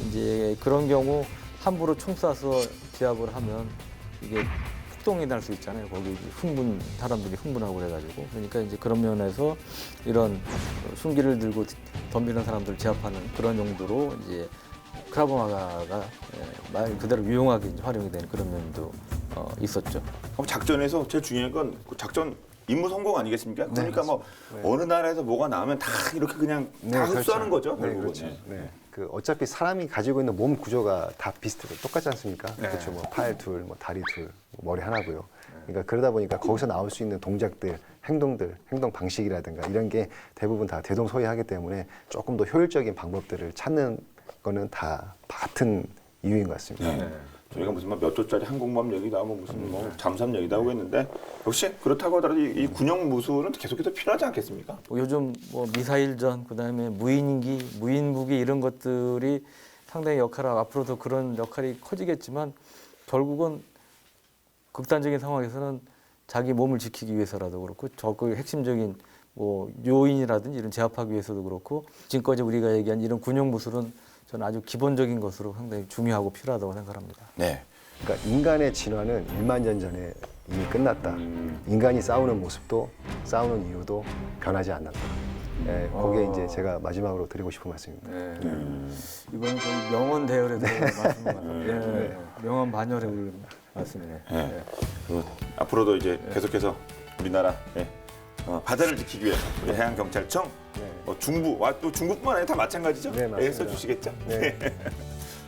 이제 그런 경우 함부로 총 쏴서 제압을 하면 이게 폭동이 날 수 있잖아요. 거기 사람들이 흥분하고 그래가지고 그러니까 이제 그런 면에서 이런 흉기를 들고 덤비는 사람들을 제압하는 그런 용도로 이제 크라브마가가 말 그대로 유용하게 이제 활용이 되는 그런 면도 있었죠. 그럼 작전에서 제일 중요한 건그 작전 임무 성공 아니겠습니까? 그러니까 뭐 어느 나라에서 뭐가 나오면 다 이렇게 그냥 다 흡수하는 거죠. 네, 결국은. 그렇죠. 네. 그 어차피 사람이 가지고 있는 몸 구조가 다 비슷해요. 똑같지 않습니까? 그렇죠. 뭐 팔 둘, 뭐 다리 둘, 뭐 머리 하나고요. 그러니까 그러다 보니까 거기서 나올 수 있는 동작들, 행동들, 행동 방식이라든가 이런 게 대부분 다 대동소이하기 때문에 조금 더 효율적인 방법들을 찾는 거는 다 같은 이유인 것 같습니다. 네. 저희가 무슨 몇 조짜리 항공모함 얘기도 하고 무슨 뭐 잠수함 얘기도 하고 했는데 역시 그렇다고 하더라도 이 군용 무술은 계속해서 필요하지 않겠습니까? 요즘 뭐 미사일전, 그다음에 무인기, 무인무기 이런 것들이 상당히 역할을 앞으로도 그런 역할이 커지겠지만 결국은 극단적인 상황에서는 자기 몸을 지키기 위해서라도 그렇고 적의 핵심적인 뭐 요인이라든지 이런 제압하기 위해서도 그렇고 지금까지 우리가 얘기한 이런 군용 무술은 저는 아주 기본적인 것으로 상당히 중요하고 필요하다고 생각합니다. 네. 그러니까 인간의 진화는 1만 년 전에 이미 끝났다. 인간이 싸우는 모습도 싸우는 이유도 변하지 않는다. 예, 그게 이제 제가 마지막으로 드리고 싶은 말씀입니다. 이번엔 거의 명언 대열에 들어간 말씀 같아요. 명언 반열의 말씀이네. 네. 앞으로도 이제 계속해서 우리나라 바다를 지키기 위해서 우리 해양경찰청 중부, 또 중부뿐만 아니라 다 마찬가지죠? 네, 맞습니다. 써주시겠죠? 네.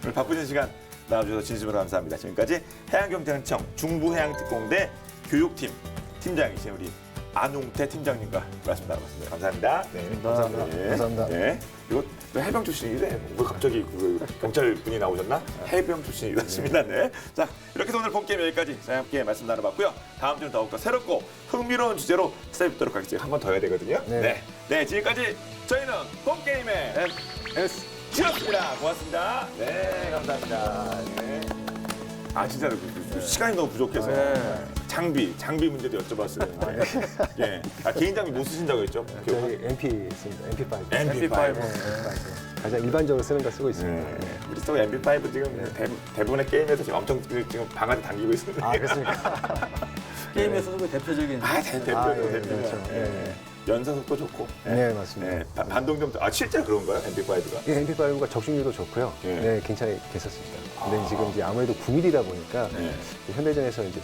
오늘 바쁘신 시간 나와주셔서 진심으로 감사합니다. 지금까지 해양경찰청 중부해양특공대 교육팀 팀장이신 우리 안웅태 팀장님과 말씀 나눠봤습니다. 감사합니다. 네, 감사합니다. 네. 감사합니다. 네. 그리고 또 해병 출신이래. 왜 갑자기 그 경찰 분이 나오셨나? 해병 출신이다 하십니다. 네. 자, 이렇게 해서 오늘 본게임 여기까지 저희 함께 말씀 나눠봤고요. 다음 주는 더욱더 새롭고 흥미로운 주제로 찾아뵙도록 하겠습니다. 한 번 더 해야 되거든요. 네. 네, 지금까지 저희는 본게임의 지였습니다. 고맙습니다. 네, 감사합니다. 네. 아, 진짜로 시간이 너무 부족해서 장비 문제도 여쭤봤어요. 예. 개인 장비 못 쓰신다고 했죠? 저희 MP 있습니다. MP5. MP5. 가장 일반적으로 쓰는 거 쓰고 있습니다. 네. 우리 또 MP5 지금 대부분의 게임에서 지금 엄청 지금 방아지 당기고 있습니다. 아, 그렇습니까? 게임에서도 그 대표적인 대표. 그렇죠. 네. 연사 속도 좋고. 네, 맞습니다. 네. 반동점도 실제로 그런가요? MP5가? 예, MP5가 적중률도 좋고요. 예. 네, 괜찮게 됐었습니다. 근데 지금 이제 아무래도 9mm다 보니까 현대전에서 이제